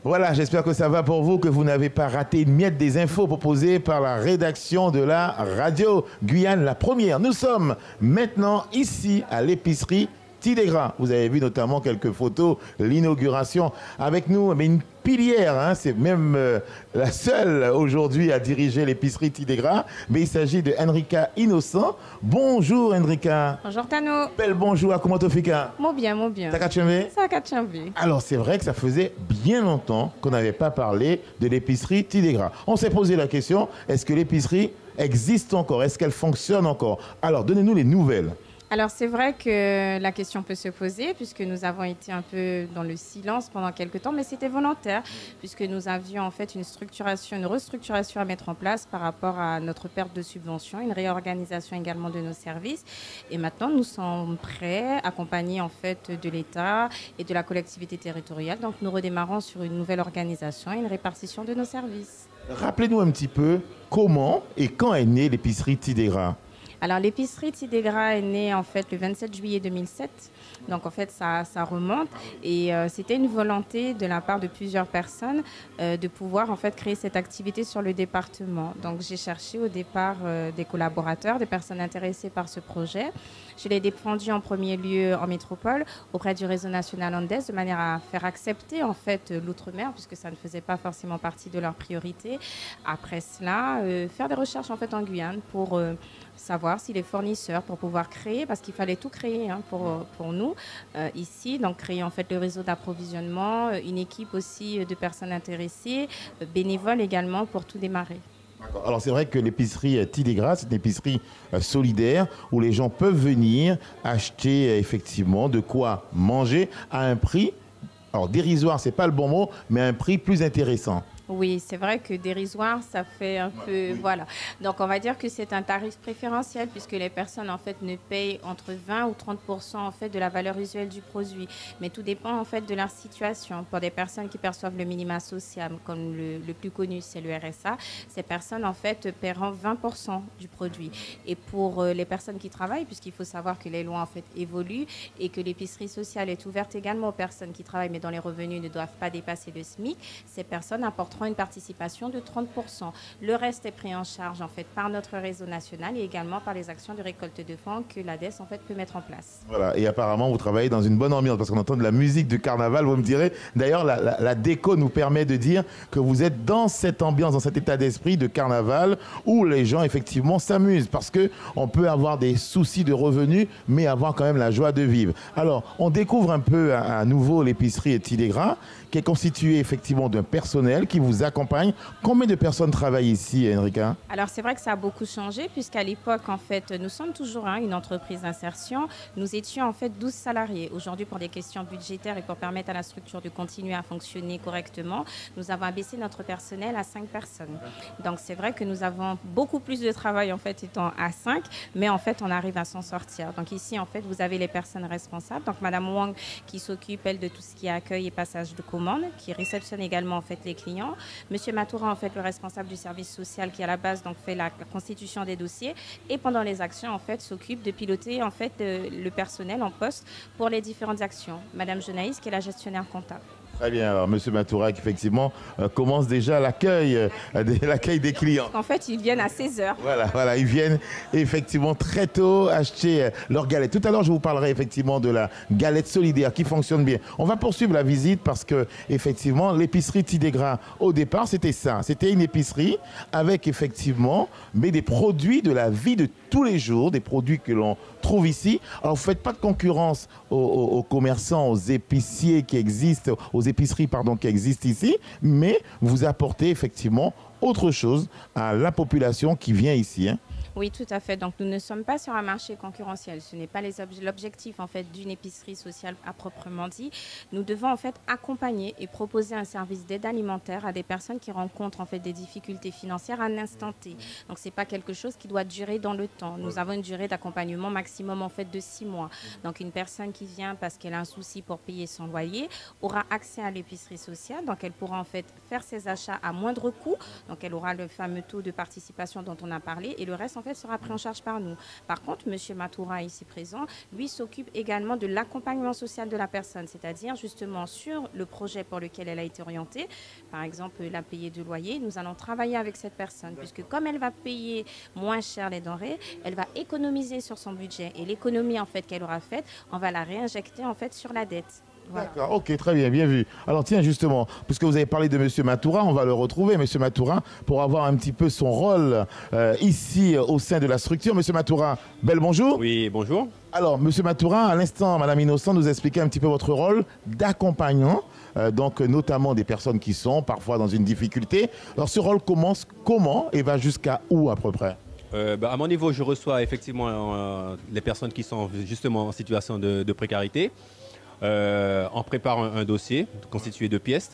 Voilà, j'espère que ça va pour vous, que vous n'avez pas raté une miette des infos proposées par la rédaction de la radio Guyane, la première. Nous sommes maintenant ici à l'épicerie Tidegras. Vous avez vu notamment quelques photos, l'inauguration avec nous, mais une pilière, hein, c'est même la seule aujourd'hui à diriger l'épicerie Tidegras, mais il s'agit de Enrika Innocent. Bonjour Enrika. Bonjour Tano. Bel bonjour, à comment tu fais? Mon bien, mon bien. Ça va bien? Ça va bien. Alors c'est vrai que ça faisait bien longtemps qu'on n'avait pas parlé de l'épicerie Tidegras. On s'est posé la question, est-ce que l'épicerie existe encore? Est-ce qu'elle fonctionne encore? Alors donnez-nous les nouvelles. Alors c'est vrai que la question peut se poser puisque nous avons été un peu dans le silence pendant quelques temps, mais c'était volontaire puisque nous avions en fait une restructuration à mettre en place par rapport à notre perte de subvention, une réorganisation également de nos services. Et maintenant nous sommes prêts, accompagnés en fait de l'État et de la collectivité territoriale. Donc nous redémarrons sur une nouvelle organisation et une répartition de nos services. Rappelez-nous un petit peu comment et quand est née l'épicerie Tidegras. Alors l'épicerie Tidegras est née en fait le 27 juillet 2007. Donc en fait ça remonte et c'était une volonté de la part de plusieurs personnes de pouvoir en fait créer cette activité sur le département. Donc j'ai cherché au départ des collaborateurs, des personnes intéressées par ce projet. Je l'ai défendu en premier lieu en métropole auprès du réseau national Andes de manière à faire accepter en fait l'outre-mer puisque ça ne faisait pas forcément partie de leurs priorités. Après cela, faire des recherches en fait en Guyane pour savoir si les fournisseurs pour pouvoir créer, parce qu'il fallait tout créer hein, pour nous ici, donc créer en fait le réseau d'approvisionnement, une équipe aussi de personnes intéressées, bénévoles également pour tout démarrer. Alors c'est vrai que l'épicerie Tidegras, c'est une épicerie solidaire où les gens peuvent venir acheter effectivement de quoi manger à un prix, alors dérisoire, c'est pas le bon mot, mais à un prix plus intéressant. Oui, c'est vrai que dérisoire, ça fait un peu... Voilà. Donc, on va dire que c'est un tarif préférentiel puisque les personnes, en fait, ne payent entre 20 ou 30% en fait, de la valeur usuelle du produit. Mais tout dépend, en fait, de leur situation. Pour des personnes qui perçoivent le minima social, comme le plus connu, c'est le RSA, ces personnes, en fait, paieront 20% du produit. Et pour les personnes qui travaillent, puisqu'il faut savoir que les lois, en fait, évoluent et que l'épicerie sociale est ouverte également aux personnes qui travaillent, mais dont les revenus ne doivent pas dépasser le SMIC, ces personnes apportent une participation de 30%. Le reste est pris en charge en fait par notre réseau national et également par les actions de récolte de fonds que l'ADES en fait peut mettre en place. Voilà, et apparemment vous travaillez dans une bonne ambiance parce qu'on entend de la musique de carnaval, vous me direz. D'ailleurs, la déco nous permet de dire que vous êtes dans cette ambiance, dans cet état d'esprit de carnaval où les gens effectivement s'amusent parce qu'on peut avoir des soucis de revenus mais avoir quand même la joie de vivre. Alors, on découvre un peu à nouveau l'épicerie Tidegras qui est constituée effectivement d'un personnel qui vous accompagne. Combien de personnes travaillent ici, Enrika? Alors, c'est vrai que ça a beaucoup changé puisqu'à l'époque, en fait, nous sommes toujours une entreprise d'insertion. Nous étions en fait 12 salariés. Aujourd'hui, pour des questions budgétaires et pour permettre à la structure de continuer à fonctionner correctement, nous avons abaissé notre personnel à 5 personnes. Donc, c'est vrai que nous avons beaucoup plus de travail en fait étant à 5, mais en fait, on arrive à s'en sortir. Donc ici, en fait, vous avez les personnes responsables. Donc, Madame Wang qui s'occupe, elle, de tout ce qui est accueil et passage de commandes, qui réceptionne également en fait les clients. Monsieur Matoura, en fait, le responsable du service social qui à la base donc fait la constitution des dossiers et pendant les actions en fait s'occupe de piloter en fait le personnel en poste pour les différentes actions. Madame Genaïs qui est la gestionnaire comptable. Très bien, alors M. Matourac, effectivement, commence déjà l'accueil des clients. En fait, ils viennent à 16h. Voilà, ils viennent effectivement très tôt acheter leurs galettes. Tout à l'heure, je vous parlerai effectivement de la galette solidaire qui fonctionne bien. On va poursuivre la visite parce que, effectivement, l'épicerie Tidegras, au départ, c'était ça. C'était une épicerie avec, effectivement, mais des produits de la vie de tous les jours, des produits que l'on trouve ici. Alors, vous ne faites pas de concurrence aux commerçants, aux épiciers qui existent, aux épiceries pardon, qui existent ici, mais vous apportez effectivement autre chose à la population qui vient ici. Hein. Oui, tout à fait. Donc, nous ne sommes pas sur un marché concurrentiel. Ce n'est pas l'objectif en fait d'une épicerie sociale à proprement dit. Nous devons en fait accompagner et proposer un service d'aide alimentaire à des personnes qui rencontrent en fait des difficultés financières à un instant T. Donc, c'est pas quelque chose qui doit durer dans le temps. Nous avons une durée d'accompagnement maximum en fait de 6 mois. Donc, une personne qui vient parce qu'elle a un souci pour payer son loyer aura accès à l'épicerie sociale. Donc, elle pourra en fait faire ses achats à moindre coût. Donc, elle aura le fameux taux de participation dont on a parlé et le reste en fait, sera pris en charge par nous. Par contre, M. Matoura, ici présent, lui s'occupe également de l'accompagnement social de la personne, c'est-à-dire justement sur le projet pour lequel elle a été orientée. Par exemple, la payer de loyer, nous allons travailler avec cette personne, puisque comme elle va payer moins cher les denrées, elle va économiser sur son budget. Et l'économie en fait qu'elle aura faite, on va la réinjecter en fait sur la dette. Voilà. D'accord, ok, très bien, bien vu. Alors tiens, justement, puisque vous avez parlé de M. Matoura, on va le retrouver, M. Matoura, pour avoir un petit peu son rôle ici au sein de la structure. M. Matoura, bel bonjour. Oui, bonjour. Alors, M. Matoura, à l'instant, Mme Innocent nous expliquait un petit peu votre rôle d'accompagnant, donc notamment des personnes qui sont parfois dans une difficulté. Alors, ce rôle commence comment et va jusqu'à où à peu près? À mon niveau, je reçois effectivement les personnes qui sont justement en situation de précarité. On prépare un dossier constitué de pièces.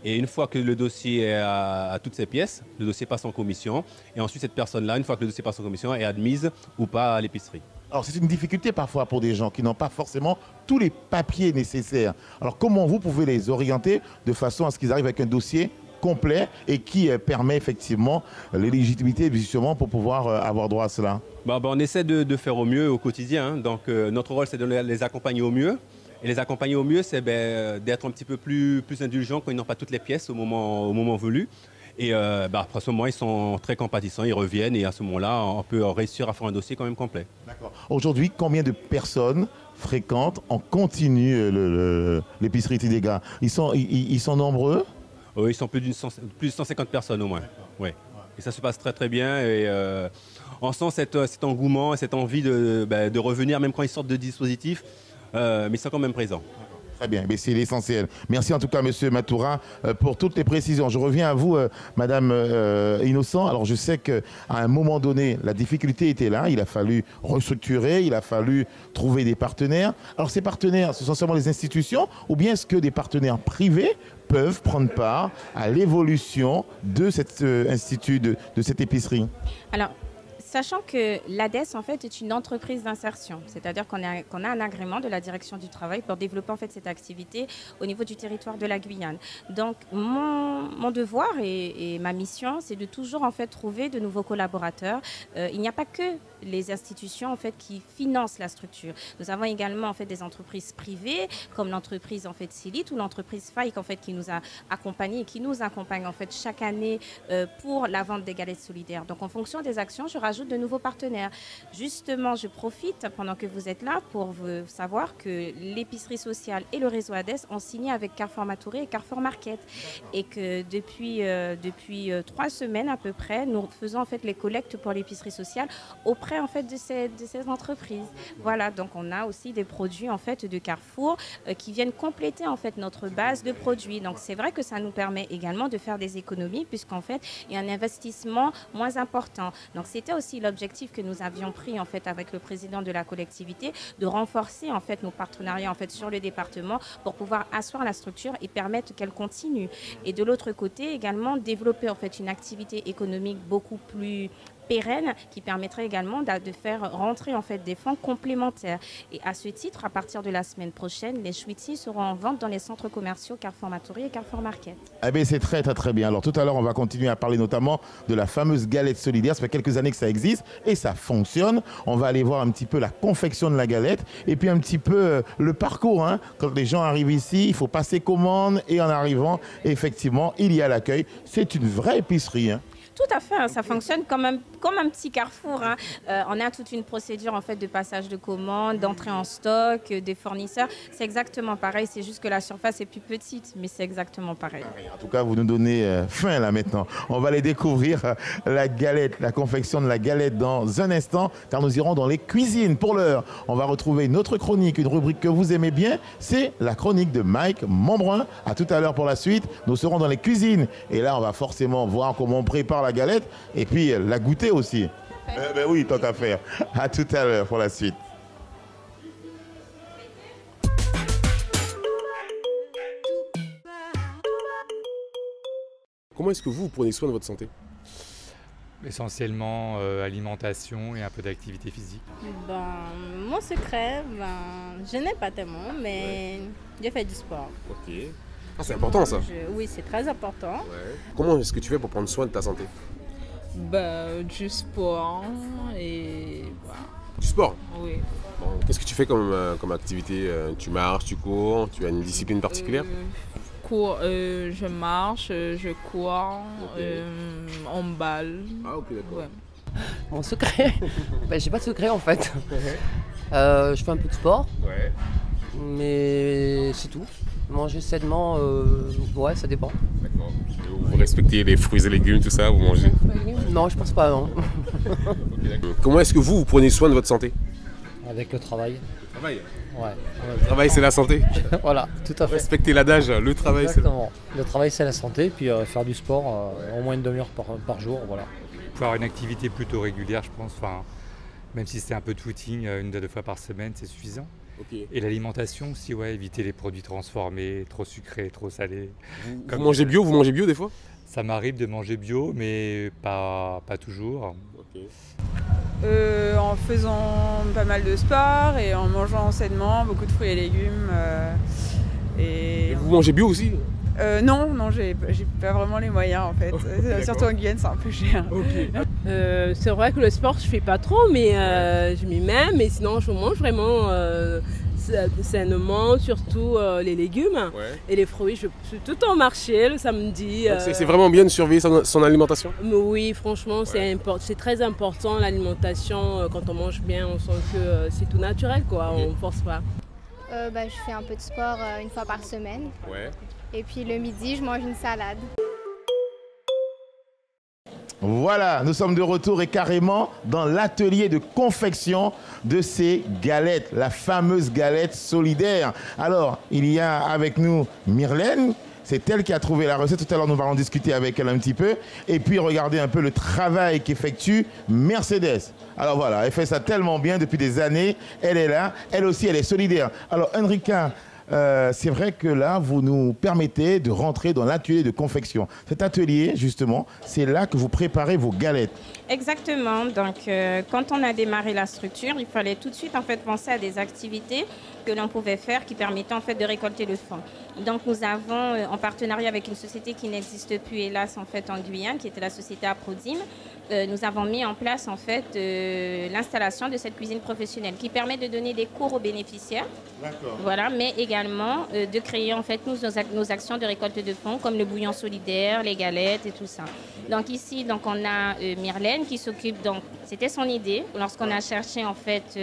Et une fois que le dossier a toutes ces pièces, le dossier passe en commission. Et ensuite, cette personne-là, une fois que le dossier passe en commission, est admise ou pas à l'épicerie. Alors, c'est une difficulté parfois pour des gens qui n'ont pas forcément tous les papiers nécessaires. Alors, comment vous pouvez les orienter de façon à ce qu'ils arrivent avec un dossier complet et qui permet effectivement l'éligibilité justement pour pouvoir avoir droit à cela? On essaie de faire au mieux au quotidien. Donc, notre rôle, c'est de les accompagner au mieux. Et les accompagner au mieux, c'est d'être un petit peu plus indulgents quand ils n'ont pas toutes les pièces au moment voulu. Et après ce moment, ils sont très compatissants, ils reviennent et à ce moment-là, on peut réussir à faire un dossier quand même complet. D'accord. Aujourd'hui, combien de personnes fréquentent en continu l'épicerie Tidégra? Ils sont nombreux? Oui, ils sont plus de 150 personnes au moins. Ouais. Et ça se passe très très bien. Et on sent cet engouement et cette envie de revenir, même quand ils sortent de dispositifs. Mais ils sont quand même présents. Très bien, c'est l'essentiel. Merci en tout cas, M. Matoura, pour toutes les précisions. Je reviens à vous, Madame Innocent. Alors, je sais qu'à un moment donné, la difficulté était là. Il a fallu restructurer, il a fallu trouver des partenaires. Alors, ces partenaires, ce sont seulement les institutions ou bien est-ce que des partenaires privés peuvent prendre part à l'évolution de cet institut, de cette épicerie? Alors, sachant que l'ADES, en fait, est une entreprise d'insertion, c'est-à-dire qu'on a un agrément de la direction du travail pour développer en fait, cette activité au niveau du territoire de la Guyane. Donc, mon devoir et ma mission, c'est de toujours en fait, trouver de nouveaux collaborateurs. Il n'y a pas que les institutions en fait, qui financent la structure. Nous avons également en fait, des entreprises privées, comme l'entreprise en fait, Célite ou l'entreprise FAIC en fait, qui nous a accompagnés et qui nous accompagne en fait, chaque année pour la vente des galettes solidaires. Donc, en fonction des actions, je rajoute de nouveaux partenaires. Justement, je profite pendant que vous êtes là pour vous savoir que l'épicerie sociale et le réseau ADES ont signé avec Carrefour Matouré et Carrefour Market et que depuis 3 semaines à peu près, nous faisons en fait les collectes pour l'épicerie sociale auprès en fait de ces entreprises. Voilà, donc on a aussi des produits en fait de Carrefour qui viennent compléter en fait notre base de produits. Donc c'est vrai que ça nous permet également de faire des économies puisqu'en fait il y a un investissement moins important. Donc c'était aussi l'objectif que nous avions pris en fait avec le président de la collectivité de renforcer en fait nos partenariats en fait sur le département pour pouvoir asseoir la structure et permettre qu'elle continue. Et de l'autre côté également développer en fait une activité économique beaucoup plus pérenne qui permettrait également de faire rentrer en fait des fonds complémentaires. Et à ce titre, à partir de la semaine prochaine, les Schwitzy seront en vente dans les centres commerciaux Carrefour Matouré et Carrefour Market. Eh bien, c'est très, très, très bien. Alors, tout à l'heure, on va continuer à parler notamment de la fameuse galette solidaire. Ça fait quelques années que ça existe et ça fonctionne. On va aller voir un petit peu la confection de la galette et puis un petit peu le parcours. Hein. Quand les gens arrivent ici, il faut passer commande et en arrivant, effectivement, il y a l'accueil. C'est une vraie épicerie. Hein. Tout à fait, hein, ça fonctionne comme un petit carrefour. Hein. On a toute une procédure en fait, de passage de commande, d'entrée en stock, des fournisseurs. C'est exactement pareil, c'est juste que la surface est plus petite, mais c'est exactement pareil. En tout cas, vous nous donnez faim là maintenant. On va aller découvrir la galette, la confection de la galette dans un instant, car nous irons dans les cuisines. Pour l'heure, on va retrouver une autre chronique, une rubrique que vous aimez bien, c'est la chronique de Mike Montbrun. À tout à l'heure pour la suite. Nous serons dans les cuisines et là, on va forcément voir comment on prépare la galette et puis la goûter aussi. Ben oui, tant qu'à faire. À tout à l'heure pour la suite. Comment est-ce que vous prenez soin de votre santé? Essentiellement alimentation et un peu d'activité physique. Mon secret, je n'ai pas tellement, mais je fais du sport. Ok. Ah, c'est important ça. Oui, c'est très important. Ouais. Comment est-ce que tu fais pour prendre soin de ta santé? Du sport et voilà. Du sport? Oui. Bon, qu'est-ce que tu fais comme activité? Tu marches, tu cours, tu as une discipline particulière? Je marche, je cours, on balle. Ah ok, d'accord. Ouais. Mon secret? J'ai pas de secret en fait. Je fais un peu de sport, Ouais. mais c'est tout. Manger sainement, ouais, ça dépend. D'accord. Vous respectez les fruits et légumes, tout ça, vous mangez? Non, je pense pas, non. Comment est-ce que vous prenez soin de votre santé? Avec le travail. Le travail. Ouais. Le travail, c'est la santé. Voilà, tout à fait. Respectez l'adage, le travail, c'est la... Exactement. Le travail, c'est la santé, puis faire du sport au moins une demi-heure par jour, voilà. Faut avoir une activité plutôt régulière, je pense. Enfin, même si c'est un peu de footing, 1 à 2 fois par semaine, c'est suffisant. Okay. Et l'alimentation aussi, ouais, éviter les produits transformés, trop sucrés, trop salés. Vous mangez bio? Vous mangez bio des fois? Ça m'arrive de manger bio, mais pas toujours. Okay. En faisant pas mal de sport et en mangeant sainement, beaucoup de fruits et légumes. Et vous mangez bio aussi? Non, j'ai pas vraiment les moyens en fait. Surtout en Guyane, c'est un peu cher. Okay. C'est vrai que le sport, je fais pas trop, mais je m'y mets. Mais sinon, je mange vraiment sainement, surtout les légumes et les fruits. Je suis tout le temps au marché le samedi. C'est vraiment bien de surveiller son alimentation? Mais oui, franchement, c'est très important l'alimentation. Quand on mange bien, on sent que c'est tout naturel, quoi. On ne force pas. Je fais un peu de sport 1 fois par semaine. Ouais. Et puis le midi, je mange une salade. Voilà, nous sommes de retour et carrément dans l'atelier de confection de ces galettes, la fameuse galette solidaire. Alors, il y a avec nous Myrlène, c'est elle qui a trouvé la recette. Tout à l'heure, nous allons discuter avec elle un petit peu. Et puis, regardez un peu le travail qu'effectue Mercedes. Alors voilà, elle fait ça tellement bien depuis des années. Elle est là, elle aussi, elle est solidaire. Alors, Enrica, c'est vrai que là, vous nous permettez de rentrer dans l'atelier de confection. Cet atelier, justement, c'est là que vous préparez vos galettes. Exactement. Donc, quand on a démarré la structure, il fallait tout de suite en fait penser à des activités que l'on pouvait faire qui permettaient en fait de récolter le fonds. Donc, nous avons, en partenariat avec une société qui n'existe plus, hélas, en fait, en Guyane, qui était la société Aprodim, nous avons mis en place en fait l'installation de cette cuisine professionnelle qui permet de donner des cours aux bénéficiaires. Voilà, mais également de créer en fait nos actions de récolte de fonds comme le bouillon solidaire, les galettes et tout ça. Donc ici, donc on a Myrlène qui s'occupe, donc c'était son idée lorsqu'on a cherché en fait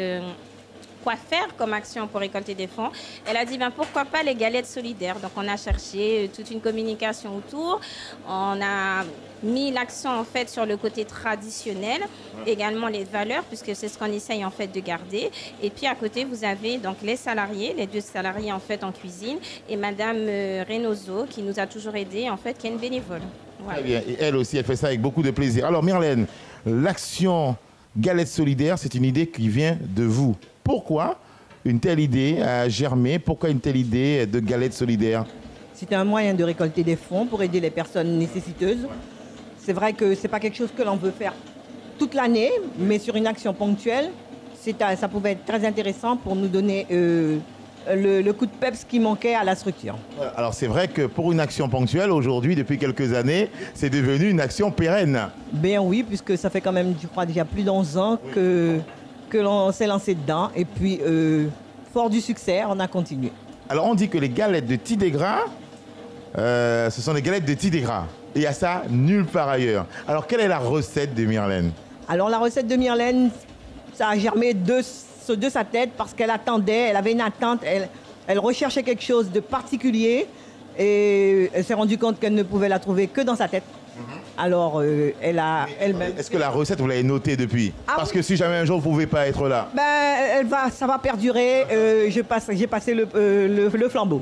quoi faire comme action pour récolter des fonds. Elle a dit pourquoi pas les galettes solidaires. Donc on a cherché toute une communication autour. On a mis l'accent en fait sur le côté traditionnel, également les valeurs puisque c'est ce qu'on essaye en fait de garder. Et puis à côté vous avez donc les salariés, les 2 salariés en fait en cuisine et Madame Reynoso qui nous a toujours aidés en fait, qui est une bénévole. Voilà. Très bien. Et elle aussi, elle fait ça avec beaucoup de plaisir. Alors Myrlène, l'action galette solidaire, c'est une idée qui vient de vous. Pourquoi une telle idée a germé? Pourquoi une telle idée de galette solidaire? C'était un moyen de récolter des fonds pour aider les personnes nécessiteuses. C'est vrai que ce n'est pas quelque chose que l'on veut faire toute l'année, mais sur une action ponctuelle, ça pouvait être très intéressant pour nous donner le coup de peps qui manquait à la structure. Alors c'est vrai que pour une action ponctuelle, aujourd'hui, depuis quelques années, c'est devenu une action pérenne. Ben oui, puisque ça fait quand même, je crois, déjà plus d'11 ans que l'on s'est lancé dedans. Et puis, fort du succès, on a continué. Alors on dit que les galettes de Tidégras, ce sont des galettes de Tidégras. Et il y a ça nulle part ailleurs. Alors quelle est la recette de Myrlène? Alors la recette de Myrlène, ça a germé de sa tête parce qu'elle attendait, elle avait une attente, elle recherchait quelque chose de particulier et elle s'est rendue compte qu'elle ne pouvait la trouver que dans sa tête. Alors, elle a elle-même... Est-ce que la recette, vous l'avez notée depuis? Parce que si jamais un jour, vous ne pouvez pas être là. Ça va perdurer. J'ai passé le flambeau.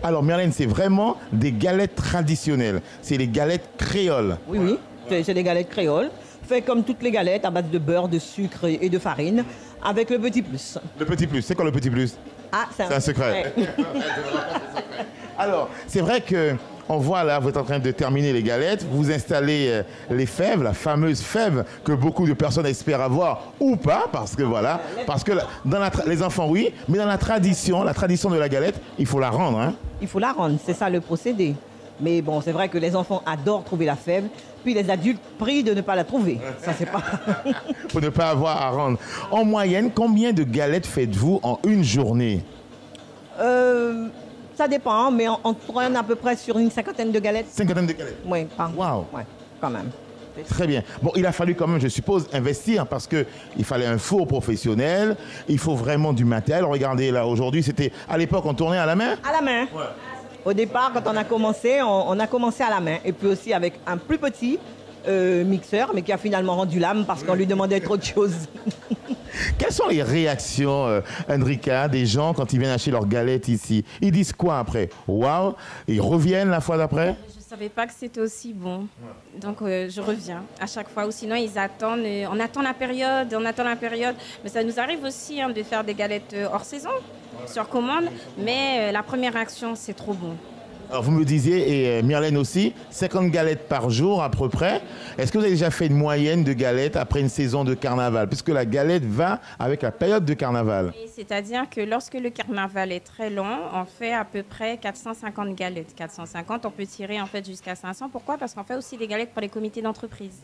Alors, Myrlène, c'est vraiment des galettes traditionnelles. C'est les galettes créoles. Oui, oui. C'est des galettes créoles. Fait comme toutes les galettes, à base de beurre, de sucre et de farine, avec le petit plus. Le petit plus, c'est quoi le petit plus? Ah, c'est un secret. Alors, c'est vrai que... On voit là, vous êtes en train de terminer les galettes, vous installez les fèves, la fameuse fève que beaucoup de personnes espèrent avoir ou pas, parce que voilà, parce que dans les enfants oui, mais dans la tradition de la galette, il faut la rendre. Hein. Il faut la rendre, c'est ça le procédé. Mais bon, c'est vrai que les enfants adorent trouver la fève. Puis les adultes prient de ne pas la trouver. Ça, c'est pas... Pour ne pas avoir à rendre. En moyenne, combien de galettes faites-vous en une journée? Ça dépend, mais on tourne à peu près sur une cinquantaine de galettes. Cinquantaine de galettes? Oui, Waouh. Ouais, quand même. Très bien. Bon, il a fallu quand même, je suppose, investir parce qu'il fallait un four professionnel, il faut vraiment du matériel. Regardez là, aujourd'hui, c'était... À l'époque, on tournait à la main? À la main. Ouais. Au départ, quand on a commencé à la main. Et puis aussi avec un plus petit mixeur, mais qui a finalement rendu l'âme parce qu'on lui demandait trop de choses. Quelles sont les réactions, Hendrika, des gens quand ils viennent acheter leurs galettes ici? Ils disent quoi après? Waouh! Ils reviennent la fois d'après? Je ne savais pas que c'était aussi bon. Donc je reviens à chaque fois. Ou sinon, ils attendent. On attend la période. Mais ça nous arrive aussi de faire des galettes hors saison, sur commande. Mais la première réaction, c'est trop bon. Alors vous me disiez, et Myrlène aussi, 50 galettes par jour à peu près. Est-ce que vous avez déjà fait une moyenne de galettes après une saison de carnaval? Puisque la galette va avec la période de carnaval. C'est-à-dire que lorsque le carnaval est très long, on fait à peu près 450 galettes. 450, on peut tirer en fait jusqu'à 500. Pourquoi? Parce qu'on fait aussi des galettes pour les comités d'entreprise.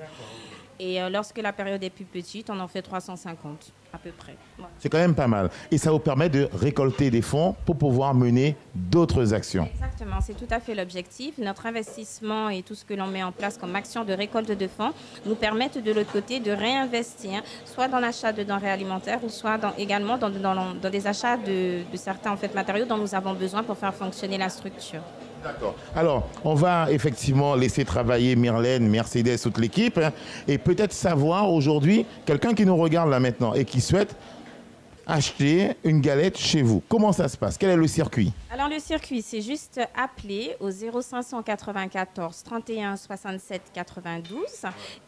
Et lorsque la période est plus petite, on en fait 350 à peu près. Ouais. C'est quand même pas mal. Et ça vous permet de récolter des fonds pour pouvoir mener d'autres actions. Exactement, c'est tout à fait l'objectif. Notre investissement et tout ce que l'on met en place comme action de récolte de fonds nous permettent de l'autre côté de réinvestir, soit dans l'achat de denrées alimentaires ou soit également dans des achats de certains en fait, matériaux dont nous avons besoin pour faire fonctionner la structure. D'accord. Alors, on va effectivement laisser travailler Myrlène, Mercedes, toute l'équipe, et peut-être savoir aujourd'hui, quelqu'un qui nous regarde là maintenant et qui souhaite acheter une galette chez vous. Comment ça se passe? Quel est le circuit? Alors le circuit, c'est juste appeler au 0594 31 67 92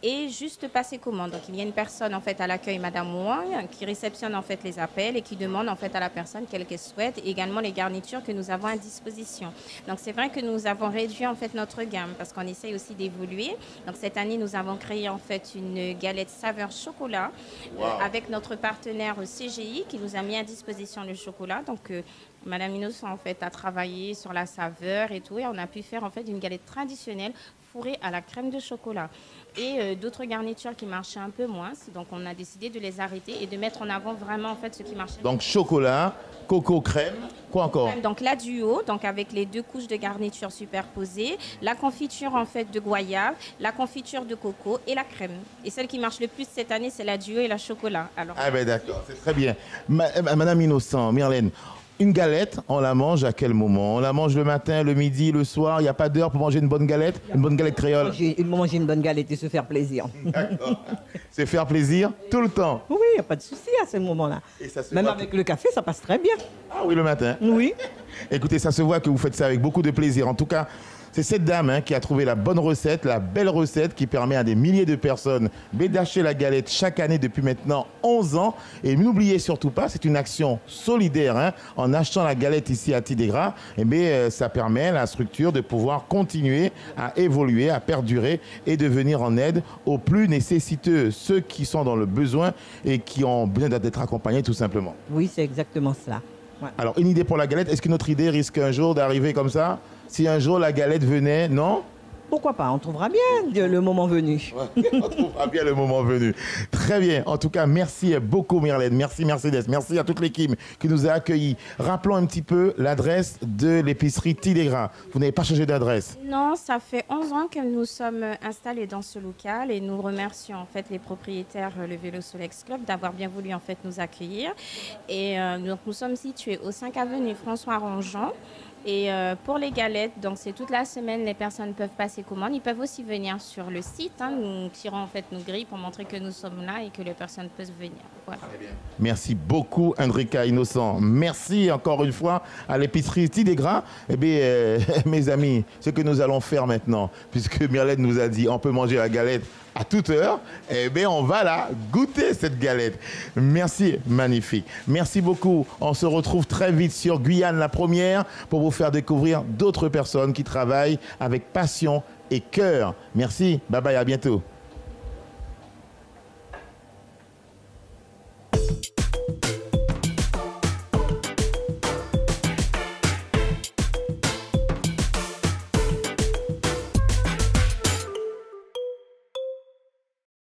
et juste passer commande. Donc il y a une personne en fait à l'accueil, Madame Wang, qui réceptionne en fait les appels et qui demande en fait à la personne qu'elle souhaite, et également les garnitures que nous avons à disposition. Donc c'est vrai que nous avons réduit en fait notre gamme parce qu'on essaye aussi d'évoluer. Donc cette année, nous avons créé en fait une galette saveur chocolat avec notre partenaire CGI qui nous a mis à disposition le chocolat. Donc Madame Innocent en fait a travaillé sur la saveur et tout, et on a pu faire en fait une galette traditionnelle fourrée à la crème de chocolat et d'autres garnitures qui marchaient un peu moins. Donc on a décidé de les arrêter et de mettre en avant vraiment en fait ce qui marchait. Donc chocolat, coco, crème, quoi encore? Donc la duo, donc avec les deux couches de garniture superposées, la confiture en fait de goyave, la confiture de coco et la crème. Et celle qui marche le plus cette année, c'est la duo et la chocolat. Alors, ah ben d'accord, c'est très bien. Madame Innocent, Myrlène, une galette, on la mange à quel moment? On la mange le matin, le midi, le soir? Il n'y a pas d'heure pour manger une bonne galette? Une bonne galette créole? Manger une bonne galette et se faire plaisir. D'accord. Se faire plaisir tout le temps? Oui, il n'y a pas de souci à ce moment-là. Même avec le café, ça passe très bien. Ah oui, le matin? Oui. Écoutez, ça se voit que vous faites ça avec beaucoup de plaisir. En tout cas, c'est cette dame qui a trouvé la bonne recette, la belle recette qui permet à des milliers de personnes d'acheter la galette chaque année depuis maintenant 11 ans. Et n'oubliez surtout pas, c'est une action solidaire. En achetant la galette ici à Tidégras, ça permet à la structure de pouvoir continuer à évoluer, à perdurer et de venir en aide aux plus nécessiteux, ceux qui sont dans le besoin et qui ont besoin d'être accompagnés tout simplement. Oui, c'est exactement cela. Ouais. Alors, une idée pour la galette, est-ce qu'une autre idée risque un jour d'arriver comme ça? Si un jour la galette venait, non? Pourquoi pas? On trouvera bien le moment venu. Ouais, on trouvera bien le moment venu. Très bien. En tout cas, merci beaucoup Myrlène. Merci Mercedes. Merci à toute l'équipe qui nous a accueillis. Rappelons un petit peu l'adresse de l'épicerie Tidégras. Vous n'avez pas changé d'adresse? Non, ça fait 11 ans que nous sommes installés dans ce local et nous remercions en fait les propriétaires, le Vélo Solex Club, d'avoir bien voulu en fait nous accueillir. Et donc nous sommes situés au 5 avenue François Rongeon. Et pour les galettes, donc c'est toute la semaine, les personnes peuvent passer commande. Ils peuvent aussi venir sur le site. Nous tirons en fait nos grilles pour montrer que nous sommes là et que les personnes peuvent venir. Voilà. Merci beaucoup, Hendrika Innocent. Merci encore une fois à l'épicerie Tidégras. Eh bien, mes amis, ce que nous allons faire maintenant, puisque Myrlène nous a dit on peut manger la galette à toute heure, eh bien, on va la goûter, cette galette. Merci, magnifique. Merci beaucoup. On se retrouve très vite sur Guyane la Première pour vous faire découvrir d'autres personnes qui travaillent avec passion et cœur. Merci. Bye bye, à bientôt.